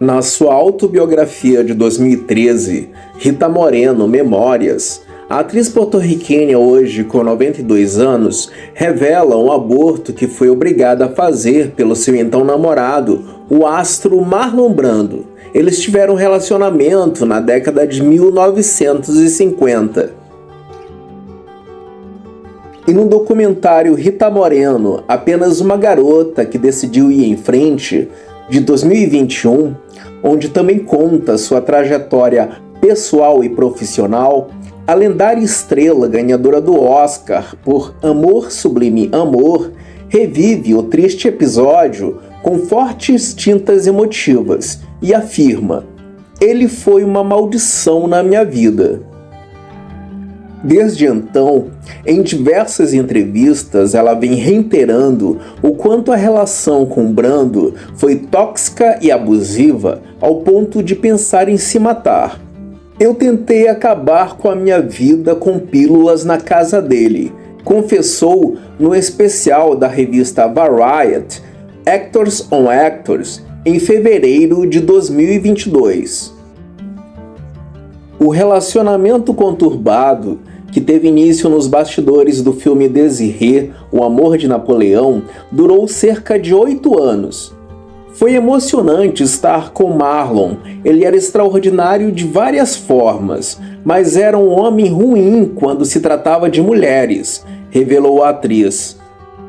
Na sua autobiografia de 2013, Rita Moreno, Memórias, a atriz porto-riquenha, hoje com 92 anos, revela um aborto que foi obrigada a fazer pelo seu então namorado, o astro Marlon Brando. Eles tiveram um relacionamento na década de 1950. E no documentário Rita Moreno, Apenas uma Garota que Decidiu Ir em Frente, de 2021, onde também conta sua trajetória pessoal e profissional, a lendária estrela ganhadora do Oscar por Amor Sublime Amor revive o triste episódio com fortes tintas emotivas e afirma: "Ele foi uma maldição na minha vida." Desde então, em diversas entrevistas, ela vem reiterando o quanto a relação com Brando foi tóxica e abusiva ao ponto de pensar em se matar. "Eu tentei acabar com a minha vida com pílulas na casa dele", confessou no especial da revista Variety, Actors on Actors, em fevereiro de 2022. O relacionamento conturbado, que teve início nos bastidores do filme Désiré, O Amor de Napoleão, durou cerca de 8 anos. Foi emocionante estar com Marlon. Ele era extraordinário de várias formas, mas era um homem ruim quando se tratava de mulheres, revelou a atriz.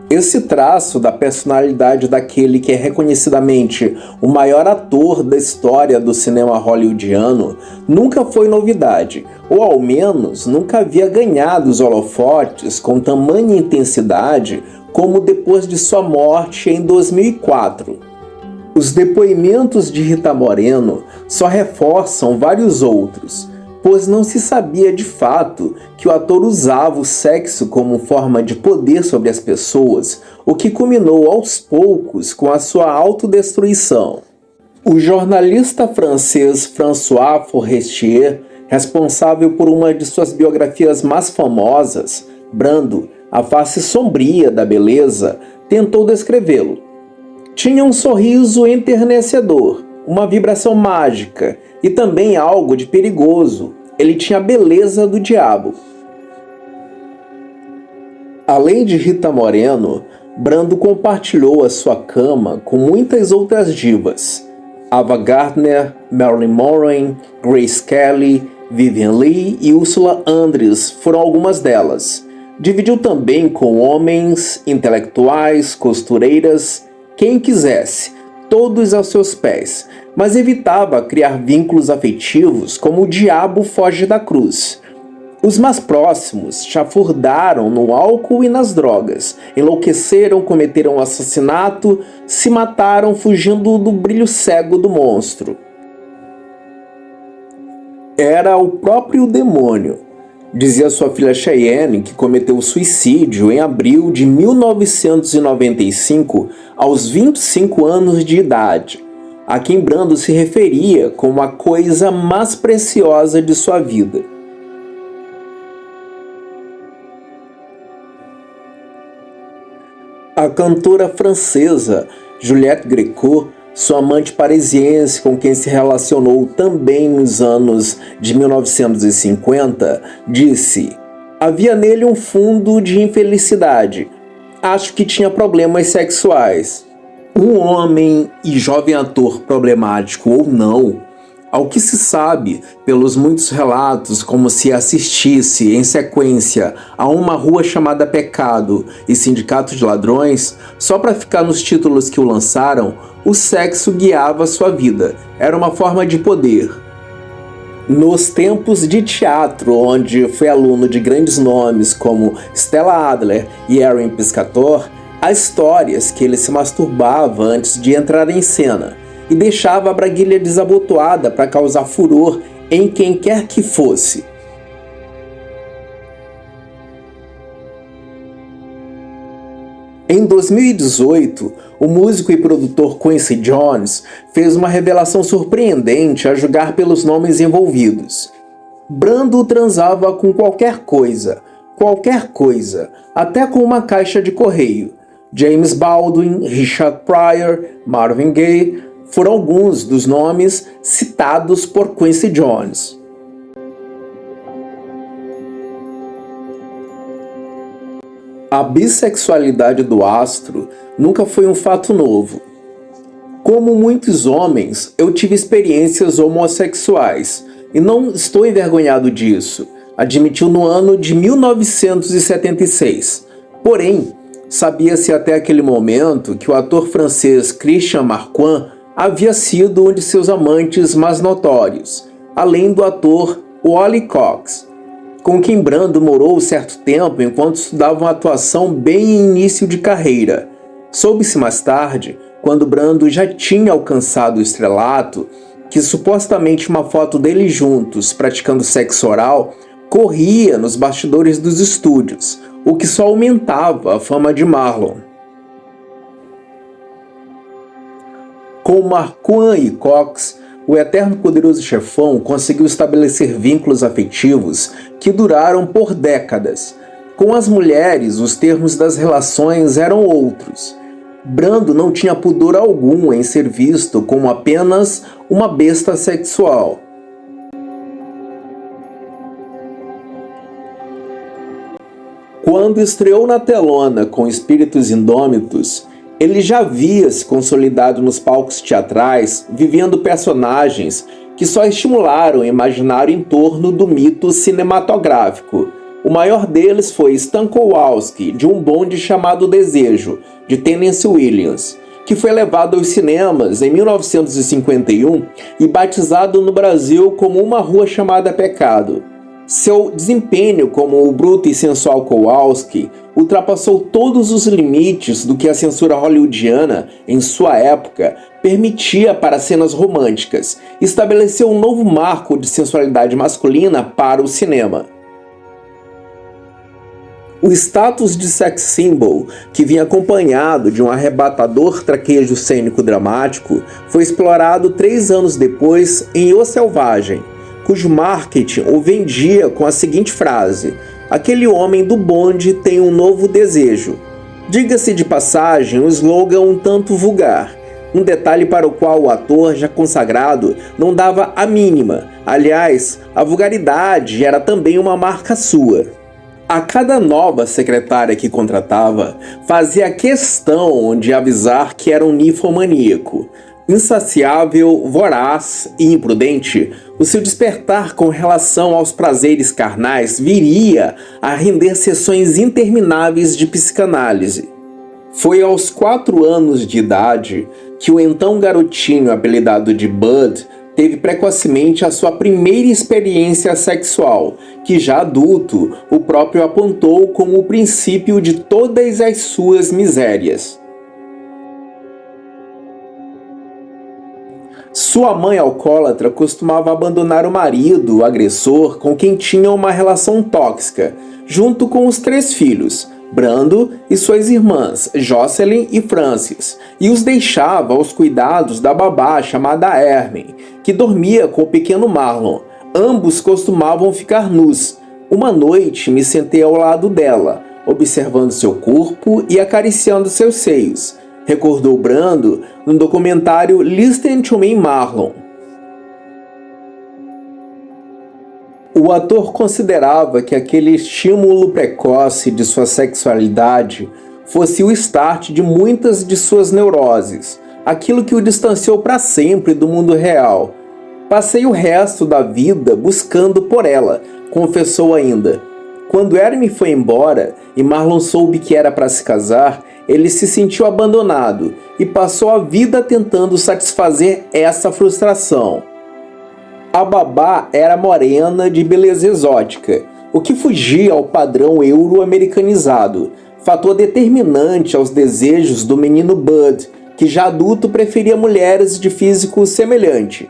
Esse traço da personalidade daquele que é reconhecidamente o maior ator da história do cinema hollywoodiano nunca foi novidade, ou ao menos nunca havia ganhado os holofotes com tamanha intensidade como depois de sua morte em 2004. Os depoimentos de Rita Moreno só reforçam vários outros, pois não se sabia de fato que o ator usava o sexo como forma de poder sobre as pessoas, o que culminou aos poucos com a sua autodestruição. O jornalista francês François Forestier, responsável por uma de suas biografias mais famosas, Brando, A Face Sombria da Beleza, tentou descrevê-lo. Tinha um sorriso enternecedor, uma vibração mágica e também algo de perigoso. Ele tinha a beleza do diabo. Além de Rita Moreno, Brando compartilhou a sua cama com muitas outras divas. Ava Gardner, Marilyn Monroe, Grace Kelly, Vivien Leigh e Ursula Andress foram algumas delas. Dividiu também com homens, intelectuais, costureiras, quem quisesse, todos aos seus pés, mas evitava criar vínculos afetivos como o diabo foge da cruz. Os mais próximos chafurdaram no álcool e nas drogas, enlouqueceram, cometeram assassinato, se mataram fugindo do brilho cego do monstro. Era o próprio demônio, dizia sua filha Cheyenne, que cometeu suicídio em abril de 1995, aos 25 anos de idade, a quem Brando se referia como a coisa mais preciosa de sua vida. A cantora francesa Juliette Gréco, sua amante parisiense com quem se relacionou também nos anos de 1950, disse: "Havia nele um fundo de infelicidade. Acho que tinha problemas sexuais." Um homem e jovem ator problemático ou não, ao que se sabe pelos muitos relatos, como se assistisse em sequência a Uma Rua Chamada Pecado e Sindicato de Ladrões, só para ficar nos títulos que o lançaram, o sexo guiava sua vida, era uma forma de poder. Nos tempos de teatro, onde foi aluno de grandes nomes como Stella Adler e Erin Piscator, há histórias que ele se masturbava antes de entrar em cena e deixava a braguilha desabotoada para causar furor em quem quer que fosse. Em 2018, o músico e produtor Quincy Jones fez uma revelação surpreendente a julgar pelos nomes envolvidos. Brando transava com qualquer coisa, até com uma caixa de correio. James Baldwin, Richard Pryor, Marvin Gaye, foram alguns dos nomes citados por Quincy Jones. A bissexualidade do astro nunca foi um fato novo. Como muitos homens, eu tive experiências homossexuais e não estou envergonhado disso, admitiu no ano de 1976. Porém, sabia-se até aquele momento que o ator francês Christian Marquand havia sido um de seus amantes mais notórios, além do ator Wally Cox, com quem Brando morou certo tempo enquanto estudava uma atuação bem em início de carreira. Soube-se mais tarde, quando Brando já tinha alcançado o estrelato, que supostamente uma foto deles juntos, praticando sexo oral, corria nos bastidores dos estúdios, o que só aumentava a fama de Marlon. Com Marquand e Cox, o eterno poderoso chefão conseguiu estabelecer vínculos afetivos que duraram por décadas. Com as mulheres, os termos das relações eram outros. Brando não tinha pudor algum em ser visto como apenas uma besta sexual. Quando estreou na telona com Espíritos Indômitos, ele já havia se consolidado nos palcos teatrais, vivendo personagens que só estimularam o imaginário em torno do mito cinematográfico. O maior deles foi Stan Kowalski, de um bonde chamado Desejo, de Tennessee Williams, que foi levado aos cinemas em 1951 e batizado no Brasil como Uma Rua Chamada Pecado. Seu desempenho como o bruto e sensual Kowalski ultrapassou todos os limites do que a censura hollywoodiana, em sua época, permitia para cenas românticas, e estabeleceu um novo marco de sensualidade masculina para o cinema. O status de sex symbol, que vinha acompanhado de um arrebatador traquejo cênico dramático, foi explorado 3 anos depois em O Selvagem, cujo marketing o vendia com a seguinte frase: "Aquele homem do bonde tem um novo desejo". Diga-se de passagem, um slogan um tanto vulgar, um detalhe para o qual o ator, já consagrado, não dava a mínima. Aliás, a vulgaridade era também uma marca sua. A cada nova secretária que contratava, fazia questão de avisar que era um ninfomaníaco. Insaciável, voraz e imprudente, o seu despertar com relação aos prazeres carnais viria a render sessões intermináveis de psicanálise. Foi aos 4 anos de idade que o então garotinho apelidado de Bud teve precocemente a sua primeira experiência sexual, que já adulto o próprio apontou como o princípio de todas as suas misérias. Sua mãe alcoólatra costumava abandonar o marido, o agressor, com quem tinha uma relação tóxica, junto com os 3 filhos, Brando e suas irmãs, Jocelyn e Frances, e os deixava aos cuidados da babá chamada Herman, que dormia com o pequeno Marlon. Ambos costumavam ficar nus. Uma noite me sentei ao lado dela, observando seu corpo e acariciando seus seios, recordou Brando no documentário Listen to Me, Marlon. O ator considerava que aquele estímulo precoce de sua sexualidade fosse o start de muitas de suas neuroses, aquilo que o distanciou para sempre do mundo real. Passei o resto da vida buscando por ela, confessou ainda. Quando Hermie foi embora e Marlon soube que era para se casar, ele se sentiu abandonado e passou a vida tentando satisfazer essa frustração. A babá era morena de beleza exótica, o que fugia ao padrão euro-americanizado, fator determinante aos desejos do menino Bud, que já adulto preferia mulheres de físico semelhante.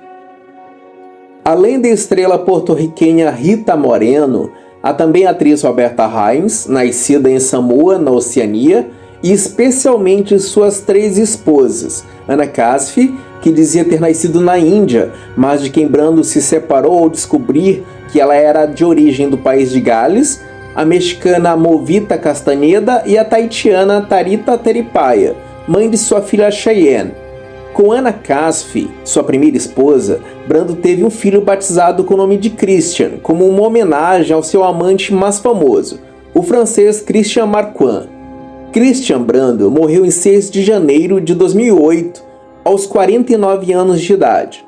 Além da estrela porto-riquenha Rita Moreno, há também a atriz Roberta Hynes, nascida em Samoa, na Oceania, e especialmente suas 3 esposas, Anna Casfi, que dizia ter nascido na Índia, mas de quem Brando se separou ao descobrir que ela era de origem do país de Gales, a mexicana Movita Castaneda e a tahitiana Tarita Teripaia, mãe de sua filha Cheyenne. Com Anna Casfi, sua primeira esposa, Brando teve um filho batizado com o nome de Christian, como uma homenagem ao seu amante mais famoso, o francês Christian Marquand. Christian Brando morreu em 6 de janeiro de 2008, aos 49 anos de idade.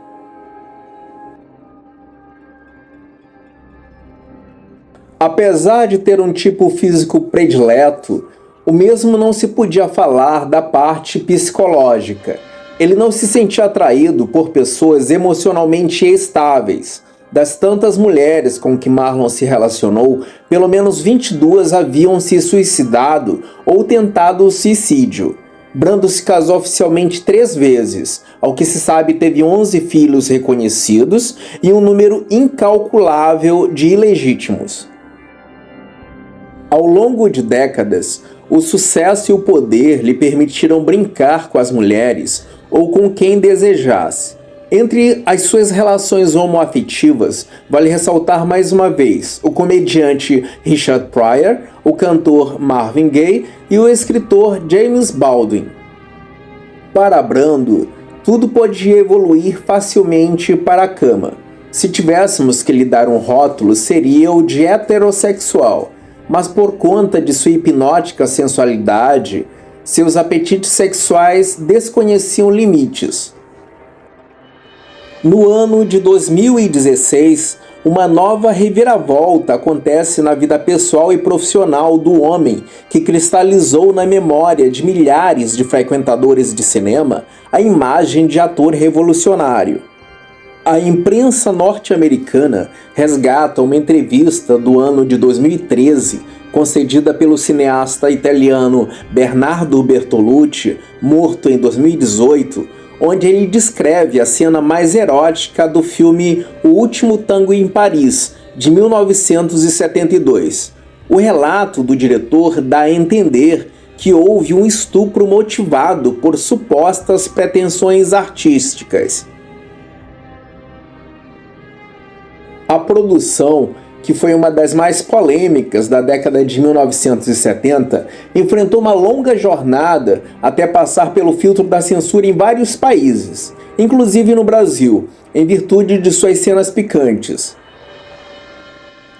Apesar de ter um tipo físico predileto, o mesmo não se podia falar da parte psicológica. Ele não se sentia atraído por pessoas emocionalmente estáveis. Das tantas mulheres com que Marlon se relacionou, pelo menos 22 haviam se suicidado ou tentado o suicídio. Brando se casou oficialmente 3 vezes. Ao que se sabe, teve 11 filhos reconhecidos e um número incalculável de ilegítimos. Ao longo de décadas, o sucesso e o poder lhe permitiram brincar com as mulheres ou com quem desejasse. Entre as suas relações homoafetivas, vale ressaltar mais uma vez o comediante Richard Pryor, o cantor Marvin Gaye e o escritor James Baldwin. Para Brando, tudo podia evoluir facilmente para a cama. Se tivéssemos que lhe dar um rótulo, seria o de heterossexual, mas por conta de sua hipnótica sensualidade, seus apetites sexuais desconheciam limites. No ano de 2016, uma nova reviravolta acontece na vida pessoal e profissional do homem que cristalizou na memória de milhares de frequentadores de cinema a imagem de ator revolucionário. A imprensa norte-americana resgata uma entrevista do ano de 2013, concedida pelo cineasta italiano Bernardo Bertolucci, morto em 2018, onde ele descreve a cena mais erótica do filme O Último Tango em Paris, de 1972. O relato do diretor dá a entender que houve um estupro motivado por supostas pretensões artísticas. A produção, que foi uma das mais polêmicas da década de 1970, enfrentou uma longa jornada até passar pelo filtro da censura em vários países, inclusive no Brasil, em virtude de suas cenas picantes.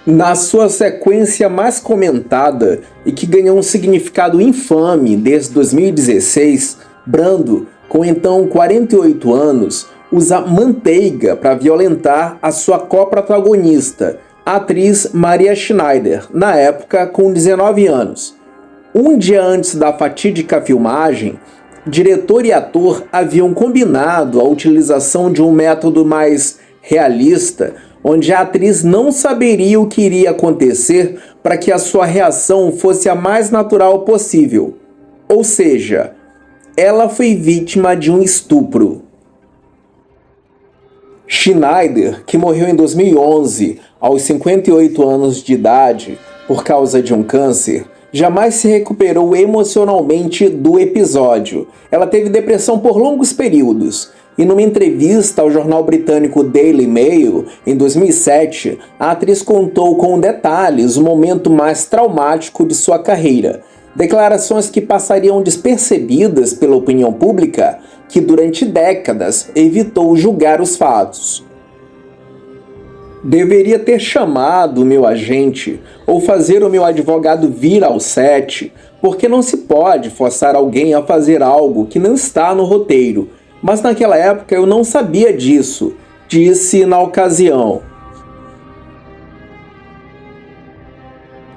Na sua sequência mais comentada e que ganhou um significado infame desde 2016, Brando, com então 48 anos, usa manteiga para violentar a sua co-protagonista, a atriz Maria Schneider, na época com 19 anos. Um dia antes da fatídica filmagem, diretor e ator haviam combinado a utilização de um método mais realista, onde a atriz não saberia o que iria acontecer para que a sua reação fosse a mais natural possível. Ou seja, ela foi vítima de um estupro. Schneider, que morreu em 2011, aos 58 anos de idade, por causa de um câncer, jamais se recuperou emocionalmente do episódio. Ela teve depressão por longos períodos, e numa entrevista ao jornal britânico Daily Mail, em 2007, a atriz contou com detalhes o momento mais traumático de sua carreira. Declarações que passariam despercebidas pela opinião pública, que durante décadas evitou julgar os fatos. Deveria ter chamado o meu agente ou fazer o meu advogado vir ao set, porque não se pode forçar alguém a fazer algo que não está no roteiro. Mas naquela época eu não sabia disso, disse na ocasião.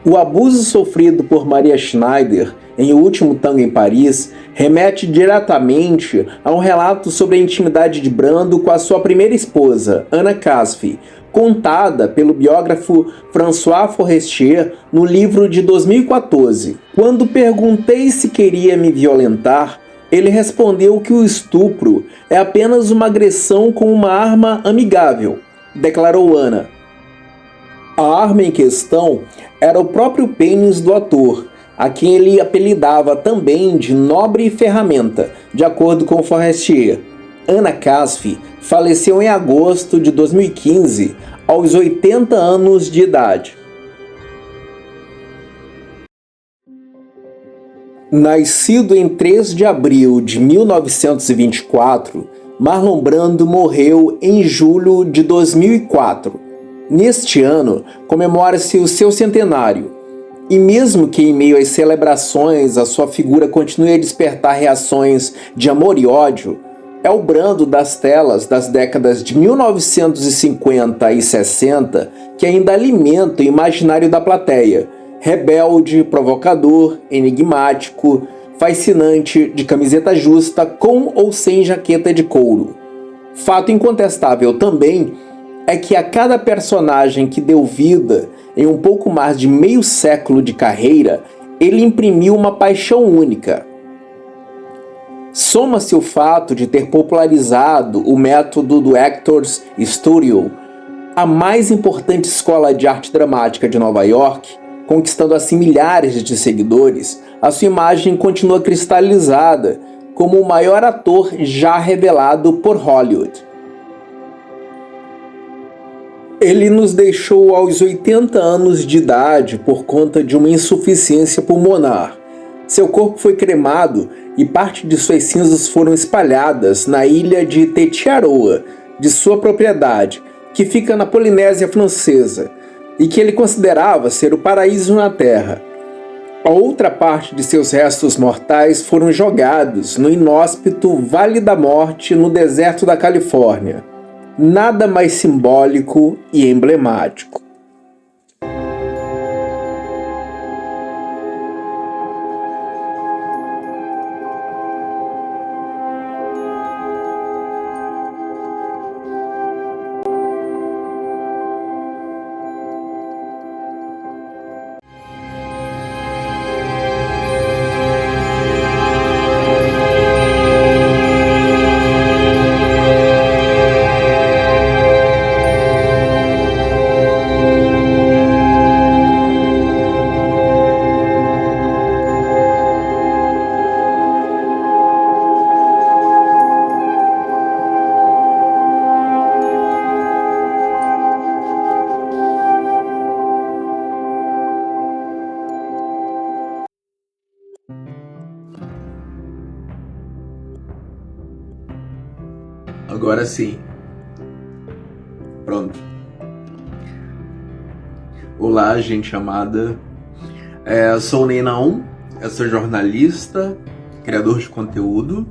O abuso sofrido por Maria Schneider em O Último Tango em Paris remete diretamente a um relato sobre a intimidade de Brando com a sua primeira esposa, Anna Casfi, contada pelo biógrafo François Forestier no livro de 2014. Quando perguntei se queria me violentar, ele respondeu que o estupro é apenas uma agressão com uma arma amigável, declarou Anna. A arma em questão era o próprio pênis do ator, a quem ele apelidava também de nobre ferramenta, de acordo com Forestier. Anna Casfi faleceu em agosto de 2015, aos 80 anos de idade. Nascido em 3 de abril de 1924, Marlon Brando morreu em julho de 2004. Neste ano, comemora-se o seu centenário. E mesmo que em meio às celebrações a sua figura continue a despertar reações de amor e ódio, é o Brando das telas das décadas de 1950 e 60 que ainda alimenta o imaginário da plateia. Rebelde, provocador, enigmático, fascinante, de camiseta justa, com ou sem jaqueta de couro. Fato incontestável também é que a cada personagem que deu vida em um pouco mais de meio século de carreira, ele imprimiu uma paixão única. Soma-se o fato de ter popularizado o método do Actors Studio, a mais importante escola de arte dramática de Nova York, conquistando assim milhares de seguidores, a sua imagem continua cristalizada como o maior ator já revelado por Hollywood. Ele nos deixou aos 80 anos de idade por conta de uma insuficiência pulmonar. Seu corpo foi cremado e parte de suas cinzas foram espalhadas na ilha de Tetiaroa, de sua propriedade, que fica na Polinésia Francesa, e que ele considerava ser o paraíso na Terra. A outra parte de seus restos mortais foram jogados no inóspito Vale da Morte, no deserto da Califórnia. Nada mais simbólico e emblemático. Agora sim. Pronto. Olá, gente amada. Sou o Ney Naum, eu sou jornalista, criador de conteúdo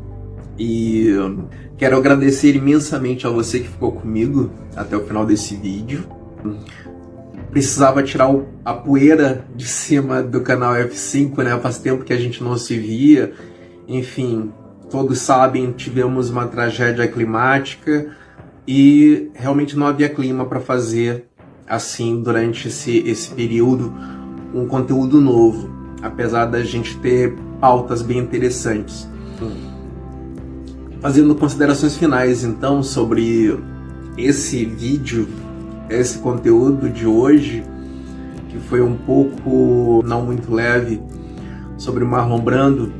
e quero agradecer imensamente a você que ficou comigo até o final desse vídeo. Precisava tirar a poeira de cima do canal F5, né? Faz tempo que a gente não se via. Enfim, todos sabem, tivemos uma tragédia climática e realmente não havia clima para fazer assim durante esse período um conteúdo novo, apesar da gente ter pautas bem interessantes. Fazendo considerações finais então sobre esse vídeo, esse conteúdo de hoje, que foi um pouco não muito leve, sobre Marlon Brando.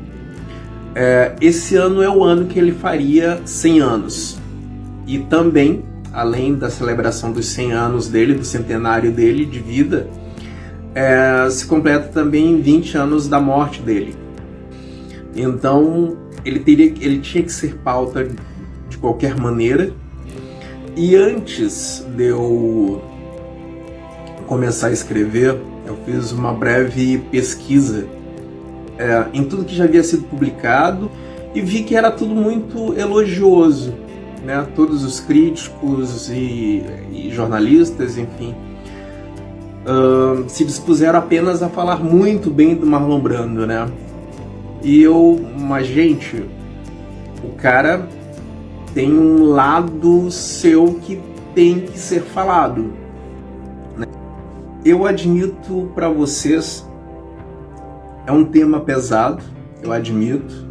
Esse ano é o ano que ele faria 100 anos. E também, além da celebração dos 100 anos dele, do centenário dele de vida, se completa também 20 anos da morte dele. Então, ele tinha que ser pauta de qualquer maneira. E antes de eu começar a escrever, eu fiz uma breve pesquisa em tudo que já havia sido publicado e vi que era tudo muito elogioso, né? Todos os críticos e jornalistas, enfim, se dispuseram apenas a falar muito bem do Marlon Brando, né? Mas gente, o cara tem um lado seu que tem que ser falado, né? Eu admito para vocês, é um tema pesado, eu admito.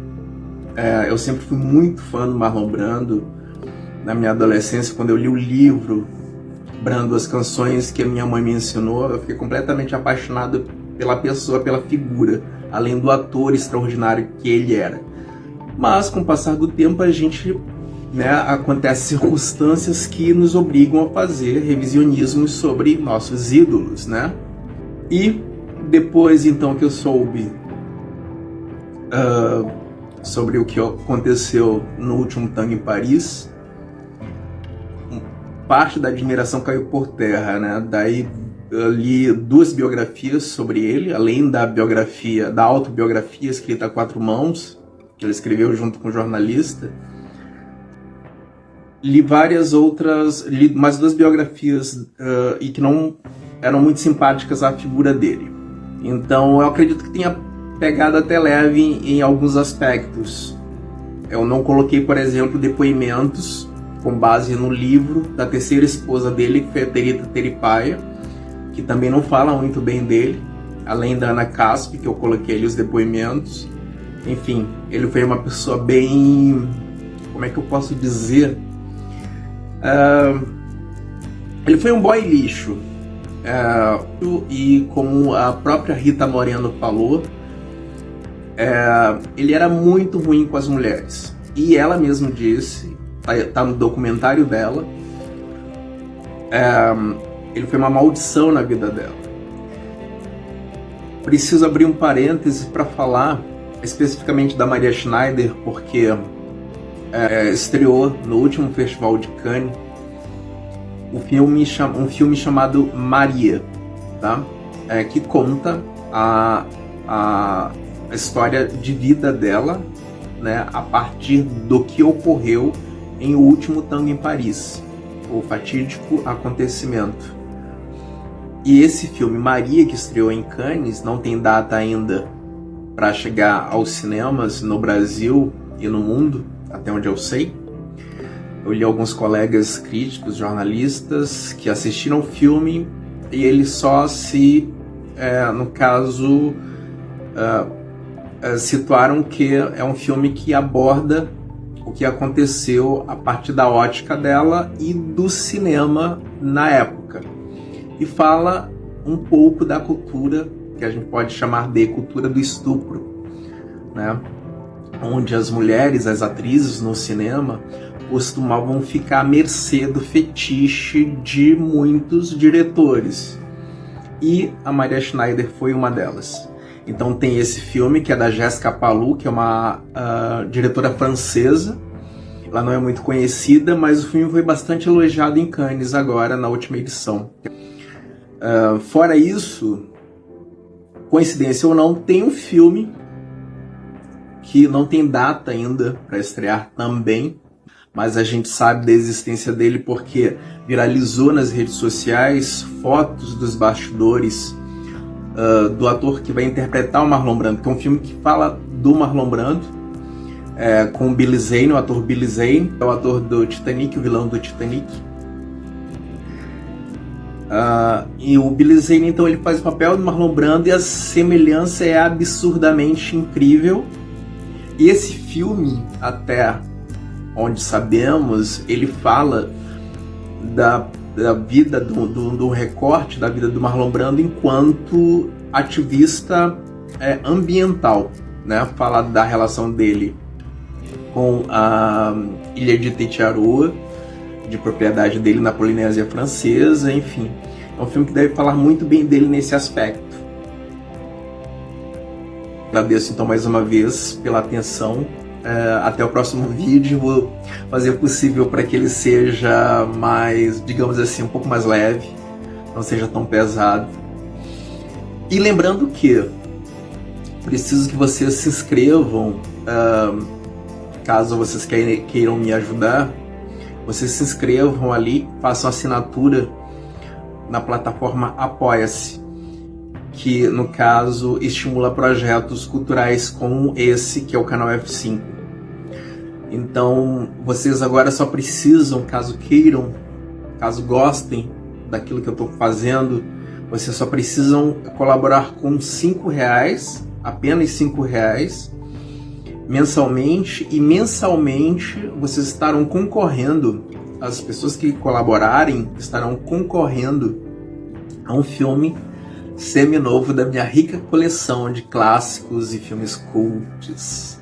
Eu sempre fui muito fã do Marlon Brando. Na minha adolescência, quando eu li o livro Brando, as canções que a minha mãe me ensinou, eu fiquei completamente apaixonado pela pessoa, pela figura, além do ator extraordinário que ele era. Mas com o passar do tempo a gente, acontecem circunstâncias que nos obrigam a fazer revisionismos sobre nossos ídolos, né? E depois então que eu soube sobre o que aconteceu no último Tango em Paris, parte da admiração caiu por terra, né? Daí eu li 2 biografias sobre ele, além da autobiografia escrita a 4 mãos, que ele escreveu junto com o jornalista. Li mais 2 biografias e que não eram muito simpáticas à figura dele. Então eu acredito que tenha pegado até leve em alguns aspectos. Eu não coloquei, por exemplo, depoimentos com base no livro da terceira esposa dele, que foi a Terita Teripaia, que também não fala muito bem dele, além da Ana Caspe, que eu coloquei ali os depoimentos. Enfim, ele foi uma pessoa bem... como é que eu posso dizer? Ele foi um boy lixo. E como a própria Rita Moreno falou, ele era muito ruim com as mulheres. E ela mesma disse, tá no documentário dela, ele foi uma maldição na vida dela. Preciso abrir um parêntese para falar especificamente da Maria Schneider, porque estreou no último Festival de Cannes um filme chamado Maria, tá? Que conta a história de vida dela, né, a partir do que ocorreu em O Último Tango em Paris, o fatídico acontecimento. E esse filme Maria, que estreou em Cannes, não tem data ainda para chegar aos cinemas no Brasil e no mundo, até onde eu sei. Eu li alguns colegas críticos, jornalistas, que assistiram o filme e eles só no caso, situaram que é um filme que aborda o que aconteceu a partir da ótica dela e do cinema na época. E fala um pouco da cultura, que a gente pode chamar de cultura do estupro, né? Onde as mulheres, as atrizes no cinema, costumavam ficar à mercê do fetiche de muitos diretores. E a Maria Schneider foi uma delas. Então tem esse filme que é da Jessica Palou, que é uma diretora francesa. Ela não é muito conhecida, mas o filme foi bastante elogiado em Cannes agora, na última edição. Fora isso, coincidência ou não, tem um filme que não tem data ainda para estrear também, mas a gente sabe da existência dele porque viralizou nas redes sociais fotos dos bastidores do ator que vai interpretar o Marlon Brando, que é um filme que fala do Marlon Brando, com o Billy Zane, o ator Billy Zane, é o ator do Titanic, o vilão do Titanic. E o Billy Zane, então, ele faz o papel do Marlon Brando e a semelhança é absurdamente incrível. E esse filme, até onde sabemos, ele fala da vida, do recorte da vida do Marlon Brando enquanto ativista ambiental, né? Fala da relação dele com a ilha de Tetiaroa, de propriedade dele na Polinésia Francesa, enfim. É um filme que deve falar muito bem dele nesse aspecto. Agradeço então mais uma vez pela atenção. Até o próximo vídeo. Vou fazer o possível para que ele seja mais, digamos assim, um pouco mais leve, não seja tão pesado. E lembrando que preciso que vocês se inscrevam, caso vocês queiram me ajudar, vocês se inscrevam ali, façam assinatura na plataforma Apoia-se, que no caso estimula projetos culturais como esse, que é o canal F5. Então vocês agora só precisam, caso queiram, caso gostem daquilo que eu estou fazendo, vocês só precisam colaborar com R$5, apenas R$5 mensalmente, e mensalmente vocês estarão concorrendo, as pessoas que colaborarem estarão concorrendo a um filme seminovo da minha rica coleção de clássicos e filmes cults.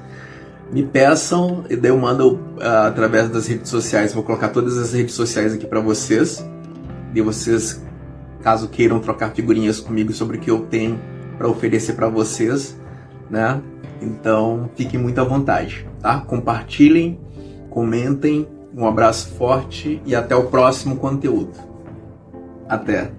Me peçam e daí eu mando através das redes sociais. Vou colocar todas as redes sociais aqui para vocês, e vocês, caso queiram trocar figurinhas comigo sobre o que eu tenho para oferecer para vocês, né? Então, fiquem muito à vontade, tá? Compartilhem, comentem, um abraço forte e até o próximo conteúdo. Até!